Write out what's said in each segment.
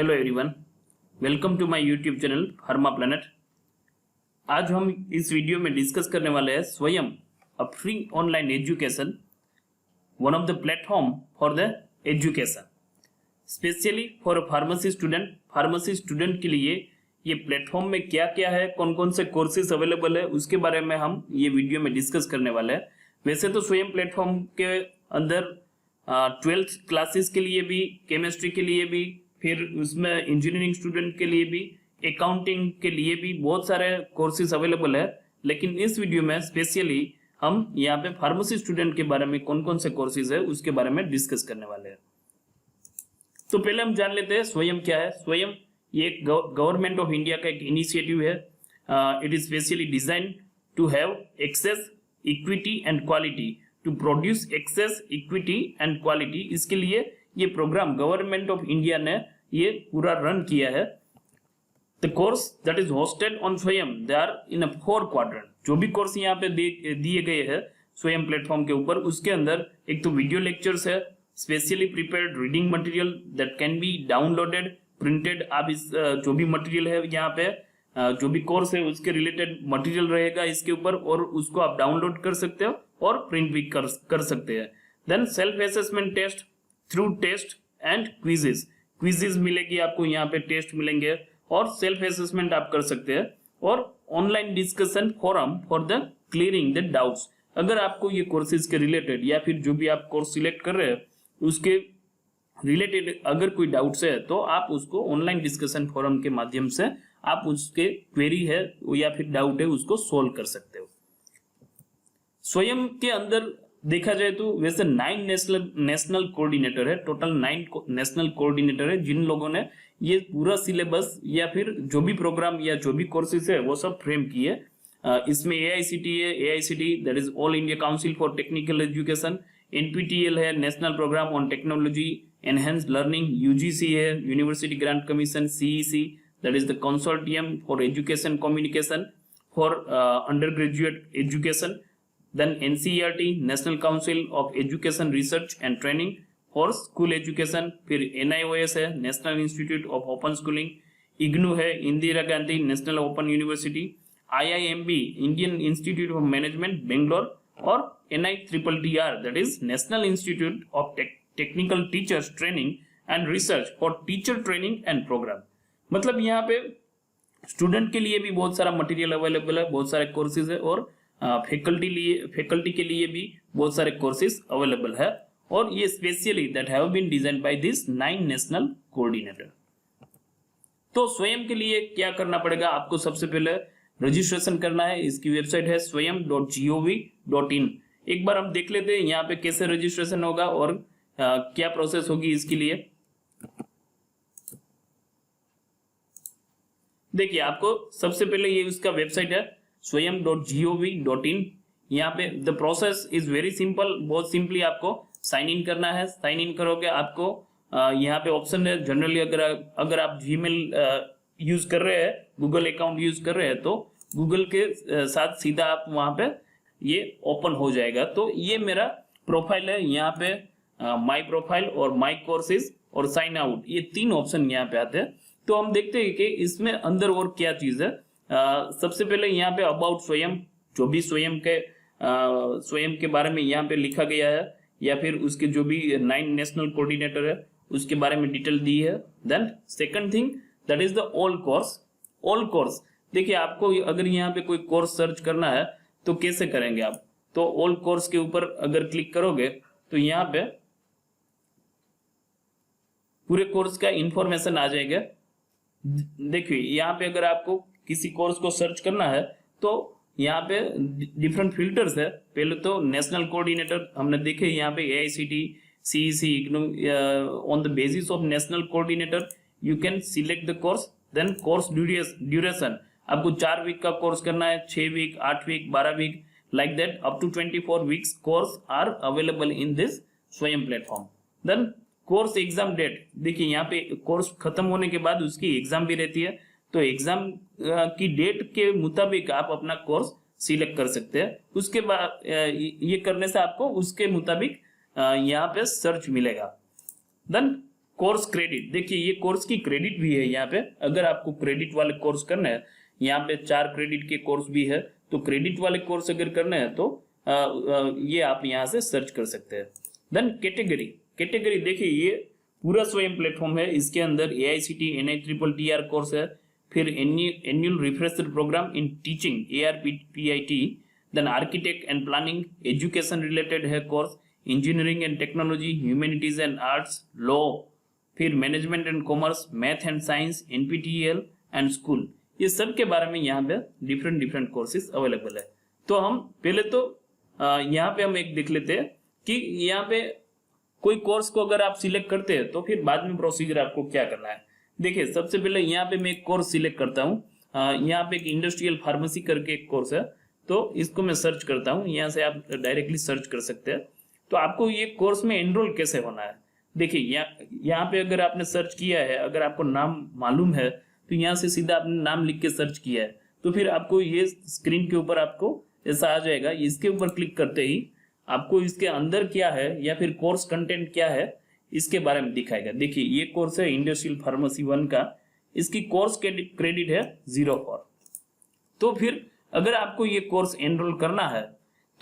Hello everyone, welcome to my YouTube channel Pharma Planet. आज हम इस वीडियो में डिस्कस करने वाले हैं स्वयं a free online education, one of the platform for the education, specially for a pharmacy student. Pharmacy student के लिए ये प्लेटफॉर्म में क्या क्या है, कौन कौन से कोर्सेज अवेलेबल है, उसके बारे में हम ये वीडियो में डिस्कस करने वाले हैं। वैसे तो स्वयं प्लेटफॉर्म के अंदर 12th क्लासेस के लिए भी, केमिस्ट्री के लिए भी, फिर उसमें इंजीनियरिंग स्टूडेंट के लिए भी, अकाउंटिंग के लिए भी बहुत सारे कोर्सेज अवेलेबल है। लेकिन इस वीडियो में स्पेशली हम यहाँ पे फार्मेसी स्टूडेंट के बारे में कौन कौन से कोर्सेज है उसके बारे में डिस्कस करने वाले हैं। तो पहले हम जान लेते हैं स्वयं क्या है। स्वयं ये एक गवर्नमेंट ऑफ इंडिया का एक इनिशिएटिव है। It is specially design to have access, equity and quality, to produce access, equity and quality. इसके लिए ये प्रोग्राम गवर्नमेंट ऑफ इंडिया ने ये पूरा रन किया है। The course that is hosted on स्वयं, they are in a 4 quadrant. जो भी कोर्स यहाँ पे दिए गए हैं स्वयं प्लेटफॉर्म के ऊपर, उसके अंदर एक तो वीडियो लेक्चर्स है, specially prepared reading material that can be downloaded, printed. आप इस जो भी मटेरियल है यहाँ पे, जो भी कोर्स है उसके रिलेटेड मटेरियल रहेगा इसके ऊपर, और उसको आप डाउनलोड कर सकते हो और प्रिंट भी कर सकते हैं। Then self assessment test through test and quizzes. Quizzes मिलेगी आपको यहाँ पे, टेस्ट मिलेंगे और सेल्फ असेसमेंट आप कर सकते हैं। और online discussion forum for the clearing the doubts. अगर आपको ये कोर्सेज के रिलेटेड या फिर जो भी आप कोर्स सिलेक्ट कर रहे हैं उसके रिलेटेड अगर कोई डाउट्स है तो आप उसको ऑनलाइन डिस्कशन फोरम के माध्यम से आप उसके क्वेरी है या फिर डाउट है उसको सोल्व कर सकते हो। स्वयं के अंदर देखा जाए तो वैसे 9 नेशनल कोऑर्डिनेटर है, टोटल 9 नेशनल कोऑर्डिनेटर है, जिन लोगों ने ये पूरा सिलेबस या फिर जो भी प्रोग्राम या जो भी कोर्सेज है वो सब फ्रेम किए। इसमें AICTE है, AICTE that is all India council for technical education, NPTEL है, national programme on technology enhanced learning, UGC है, university grant commission, CEC that is the consortium for education communication for under graduate education, then NCERT national council of education research and training for school education, फिर NIOS है, national institute of open schooling, IGNOU है, Indira Gandhi national open university, IIMB Indian institute of management Bangalore, और NITTR that is national institute of technical teachers training and research for teacher training and programme. मतलब यहाँ पे student के लिए भी बहुत सारा मटेरियल अवेलेबल है, बहुत सारे कोर्सेज है, और फैकल्टी के लिए भी बहुत सारे कोर्सेज अवेलेबल है। और ये specially that have been designed by this 9 national coordinator. तो स्वयं के लिए क्या करना पड़ेगा, आपको सबसे पहले रजिस्ट्रेशन करना है। इसकी वेबसाइट है swayam.gov.in। एक बार हम देख लेते हैं यहाँ पे कैसे रजिस्ट्रेशन होगा और क्या प्रोसेस होगी इसके लिए। देखिए, आपको सबसे पहले ये उसका वेबसाइट है swayam.gov.in। यहाँ पे the process is very simple, बहुत सिंपली आपको साइन इन करना है। साइन इन करोगे आपको यहाँ पे ऑप्शन है जनरली, अगर आप जीमेल यूज कर रहे हैं, गूगल अकाउंट यूज कर रहे हैं, तो गूगल के साथ सीधा आप वहां पे ये ओपन हो जाएगा। तो ये मेरा प्रोफाइल है, यहाँ पे माई प्रोफाइल और माई कोर्सेज और साइन आउट, ये 3 ऑप्शन यहाँ पे आते हैं। तो हम देखते हैं कि इसमें अंदर और क्या चीज है। सबसे पहले यहाँ पे अबाउट स्वयं, जो भी स्वयं के बारे में यहाँ पे लिखा गया है, या फिर उसके जो भी 9 नेशनल कोऑर्डिनेटर है उसके बारे में डिटेल दी है। Then second thing that is the all course. All course, देखिए आपको अगर यहाँ पे कोई कोर्स सर्च करना है तो कैसे करेंगे आप, तो ऑल कोर्स के ऊपर अगर क्लिक करोगे तो यहाँ पे पूरे कोर्स का इंफॉर्मेशन आ जाएगा। देखिए यहाँ पे अगर आपको किसी कोर्स को सर्च करना है तो यहाँ पे डिफरेंट फिल्टर्स है। पहले तो नेशनल कोऑर्डिनेटर हमने देखे, यहाँ पे AICTE, CEC, IGNOU, on the basis of national coordinator you can select the course. Then course duration, आपको 4 वीक का कोर्स करना है, 6 week, 8 week, 12 week, like that up to 24 weeks course are available in this Swayam platform. Then course exam date, देखिए यहाँ पे course खत्म होने के बाद उसकी एग्जाम भी रहती है, तो एग्जाम की डेट के मुताबिक आप अपना कोर्स सिलेक्ट कर सकते हैं। उसके बाद ये करने से आपको उसके मुताबिक यहाँ पे सर्च मिलेगा। देन कोर्स क्रेडिट, देखिए ये कोर्स की क्रेडिट भी है यहाँ पे। अगर आपको क्रेडिट वाले कोर्स करना है, यहाँ पे 4 क्रेडिट के कोर्स भी है, तो क्रेडिट वाले कोर्स अगर करना है तो ये आप यहाँ से सर्च कर सकते हैं। देन कैटेगरी देखिए ये पूरा स्वयं प्लेटफॉर्म है, इसके अंदर AICTE NITRRR कोर्स है, फिर annual refresher programme in teaching ARPIT, then architect and planning, education related है course, engineering and technology, humanities and arts, law, फिर management and commerce, math and science, NPTEL and school, ये सब के बारे में यहाँ पे डिफरेंट कोर्सेज अवेलेबल है। तो हम पहले तो यहाँ पे हम एक देख लेते हैं कि यहाँ पे कोई कोर्स को अगर आप सिलेक्ट करते हैं तो फिर बाद में प्रोसीजर आपको क्या करना है। देखिए सबसे पहले यहाँ पे मैं एक कोर्स सिलेक्ट करता हूँ, यहाँ पे एक इंडस्ट्रियल फार्मेसी करके एक कोर्स है, तो इसको मैं सर्च करता हूँ, यहाँ से आप डायरेक्टली सर्च कर सकते हैं। तो आपको ये कोर्स में एनरोल कैसे होना है, देखिए यहाँ पे अगर आपने सर्च किया है, अगर आपको नाम मालूम है तो यहाँ से सीधा आपने नाम लिख के सर्च किया है, तो फिर आपको ये स्क्रीन के ऊपर आपको ऐसा आ जाएगा। इसके ऊपर क्लिक करते ही आपको इसके अंदर क्या है या फिर कोर्स कंटेंट क्या है इसके बारे में दिखाएगा। देखिए ये कोर्स है इंडस्ट्रियल फार्मेसी 1 का, इसकी कोर्स क्रेडिट है 0 तो फिर अगर आपको ये कोर्स एनरोल करना है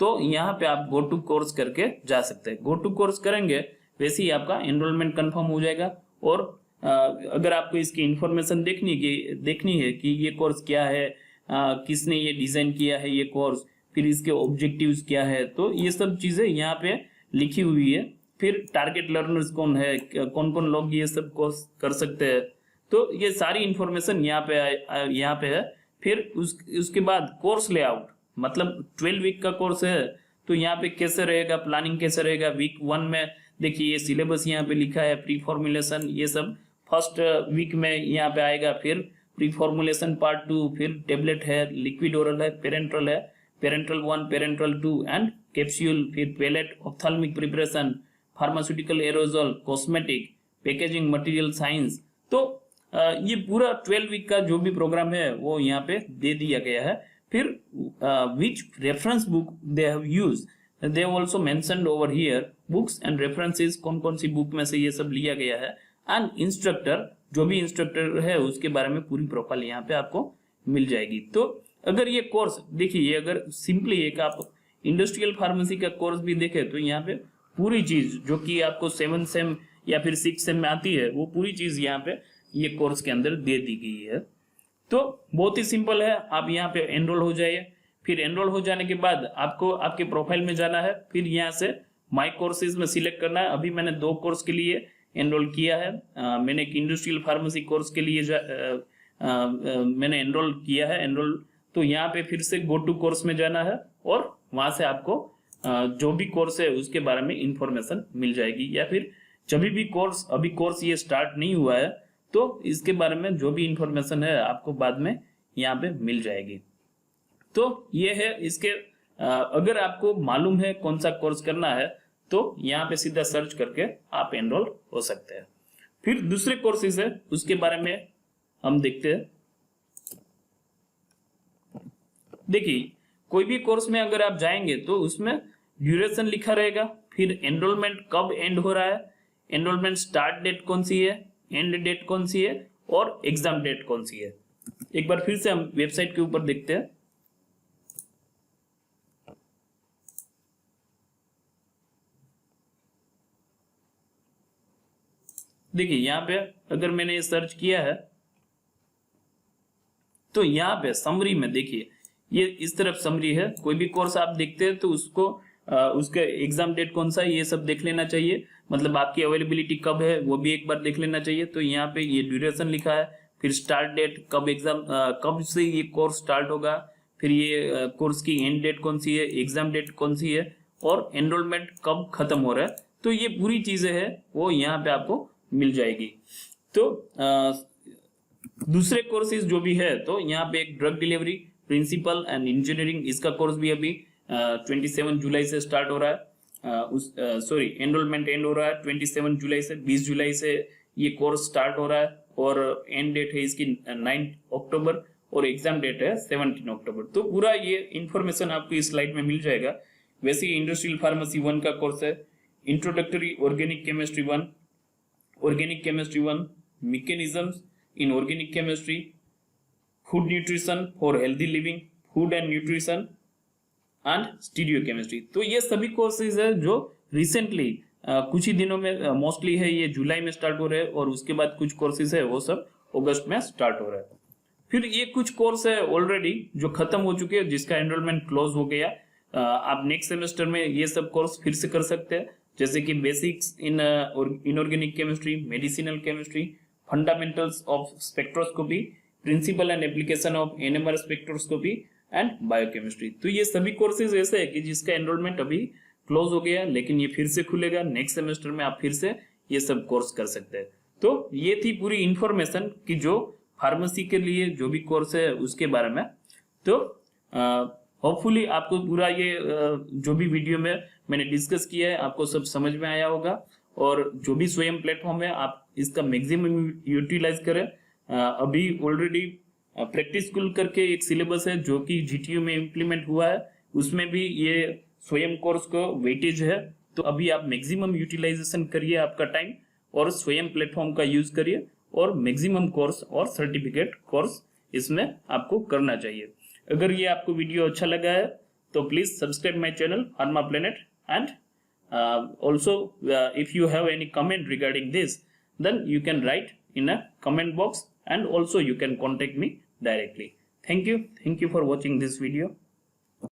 तो यहाँ पे आप गो टू कोर्स करके जा सकते हैं। गो टू कोर्स करेंगे वैसे ही आपका एनरोलमेंट कंफर्म हो जाएगा। और अगर आपको इसकी इंफॉर्मेशन देखनी है कि ये कोर्स क्या है, किसने ये डिजाइन किया है ये कोर्स, फिर इसके ऑब्जेक्टिव्स क्या है, तो ये सब चीजें यहाँ पे लिखी हुई है। फिर टारगेट लर्नर्स कौन है, कौन कौन लोग ये सब कोर्स कर सकते हैं, तो ये सारी इंफॉर्मेशन यहाँ पे है। फिर उसके बाद कोर्स लेआउट, मतलब 12 वीक का कोर्स है तो यहाँ पे कैसे रहेगा, प्लानिंग कैसे रहेगा। वीक 1 में देखिए ये सिलेबस यहाँ पे लिखा है, प्री फॉर्मुलेशन ये सब फर्स्ट वीक में यहाँ पे आएगा, फिर प्री फॉर्मुलेशन पार्ट 2, फिर टेबलेट है, लिक्विड ओरल है, पेरेंट्रल 1, पेरेंट्रल 2 एंड कैप्सूल, फिर pellet, ophthalmic preparation, pharmaceutical aerosol, cosmetic, packaging material science. तो ये पूरा 12 वीक का जो भी प्रोग्राम है वो यहाँ पे दे दिया गया है। फिर which reference book they have used, they have also mentioned over here books and references, कौन कौन सी बुक में से ये सब लिया गया है, एंड इंस्ट्रक्टर, जो भी इंस्ट्रक्टर है उसके बारे में पूरी प्रोफाइल यहाँ पे आपको मिल जाएगी। तो अगर ये कोर्स देखिए, ये अगर सिंपली एक आप इंडस्ट्रियल फार्मेसी का कोर्स भी देखें तो यहाँ पे पूरी चीज जो कि आपको 7 सेम या फिर 6 सेम में आती है वो पूरी चीज यहाँ पे ये कोर्स के अंदर दे दी गई है। तो बहुत ही सिंपल है, आप यहाँ पे एनरोल हो जाइए। फिर एनरोल हो जाने के बाद आपको आपके प्रोफाइल में जाना है, फिर यहाँ से माई कोर्सेज में सिलेक्ट करना है। अभी मैंने 2 कोर्स के लिए एनरोल किया है, मैंने एक इंडस्ट्रियल फार्मेसी कोर्स के लिए मैंने एनरोल किया है। एनरोल तो यहाँ पे फिर से गो टू कोर्स में जाना है और वहां से आपको जो भी कोर्स है उसके बारे में इंफॉर्मेशन मिल जाएगी। या फिर जब भी कोर्स, अभी कोर्स ये स्टार्ट नहीं हुआ है तो इसके बारे में जो भी इंफॉर्मेशन है आपको बाद में यहाँ पे मिल जाएगी। तो ये है इसके, अगर आपको मालूम है कौन सा कोर्स करना है तो यहाँ पे सीधा सर्च करके आप एनरोल हो सकते हैं। फिर दूसरे कोर्सेज है उसके बारे में हम देखते हैं। देखिए कोई भी कोर्स में अगर आप जाएंगे तो उसमें ड्यूरेशन लिखा रहेगा, फिर एनरोलमेंट कब एंड हो रहा है, एनरोलमेंट स्टार्ट डेट कौन सी है, एंड डेट कौन सी है और एग्जाम डेट कौन सी है। एक बार फिर से हम वेबसाइट के ऊपर देखते हैं। देखिए यहाँ पे अगर मैंने ये सर्च किया है तो यहाँ पे समरी में देखिए ये इस तरफ समरी है। कोई भी कोर्स आप देखते हैं तो उसको उसका एग्जाम डेट कौन सा है ये सब देख लेना चाहिए, मतलब आपकी अवेलेबिलिटी कब है वो भी एक बार देख लेना चाहिए। तो यहाँ पे ये ड्यूरेशन लिखा है, फिर स्टार्ट डेट, कब एग्जाम, कब से ये कोर्स स्टार्ट होगा, फिर ये कोर्स की एंड डेट कौन सी है, एग्जाम डेट कौन सी है और एनरोलमेंट कब खत्म हो रहा है। तो ये पूरी चीजें है वो यहाँ पे आपको मिल जाएगी। तो दूसरे कोर्सेज जो भी है तो यहाँ पे एक drug delivery, principle and engineering, इसका कोर्स भी अभी 27 जुलाई से स्टार्ट हो रहा है। एनरोलमेंट एंड हो रहा है 27 जुलाई से, 20 जुलाई से ये कोर्स स्टार्ट हो रहा है और एंड डेट है इसकी 9 अक्टूबर और एग्जाम डेट है 17 अक्टूबर। तो पूरा ये इंफॉर्मेशन आपको इस स्लाइड में मिल जाएगा। वैसे इंडस्ट्रियल फार्मेसी 1 का कोर्स है, introductory organic chemistry 1 Organic Chemistry 1, Mechanisms in Organic Chemistry, Food Nutrition for Healthy Living, Food and Nutrition and stereo chemistry. तो ये सभी कोर्सेज है जो रिसेंटली कुछ ही दिनों में मोस्टली है, ये जुलाई में स्टार्ट हो रहे हैं और उसके बाद कुछ कोर्सेज है वो सब अगस्त में स्टार्ट हो रहे हैं। फिर ये कुछ कोर्स है ऑलरेडी जो खत्म हो चुके हैं, जिसका एनरोलमेंट क्लोज हो गया। आप नेक्स्ट सेमेस्टर में ये सब कोर्स फिर से कर सकते हैं, जैसे कि basics in inorganic chemistry, medicinal chemistry, fundamentals of spectroscopy, principle and application of NMR spectroscopy and biochemistry. तो ये सभी कोर्सेज ऐसे है कि जिसका एनरोलमेंट अभी क्लोज हो गया, लेकिन ये फिर से खुलेगा नेक्स्ट सेमेस्टर में, आप फिर से ये सब कोर्स कर सकते हैं। तो ये थी पूरी इंफॉर्मेशन कि जो फार्मेसी के लिए जो भी कोर्स है उसके बारे में। तो होपफुली आपको पूरा ये जो भी वीडियो में मैंने डिस्कस किया है आपको सब समझ में आया होगा, और जो भी स्वयं प्लेटफॉर्म है आप इसका मैक्सिमम यूटिलाइज करें। अभी ऑलरेडी प्रैक्टिस स्कूल करके एक सिलेबस है जो कि जीटीयू में इम्प्लीमेंट हुआ है, उसमें भी ये स्वयं कोर्स को वेटेज है। तो अभी आप मैक्सिमम यूटिलाइजेशन करिए आपका टाइम, और स्वयं प्लेटफॉर्म का यूज करिए, और मैक्सिमम कोर्स और सर्टिफिकेट कोर्स इसमें आपको करना चाहिए। अगर ये आपको वीडियो अच्छा लगा है तो please subscribe my channel pharma planet, and also if you have any comment regarding this then you can write in a comment box, and also you can contact me directly. Thank you for watching this video.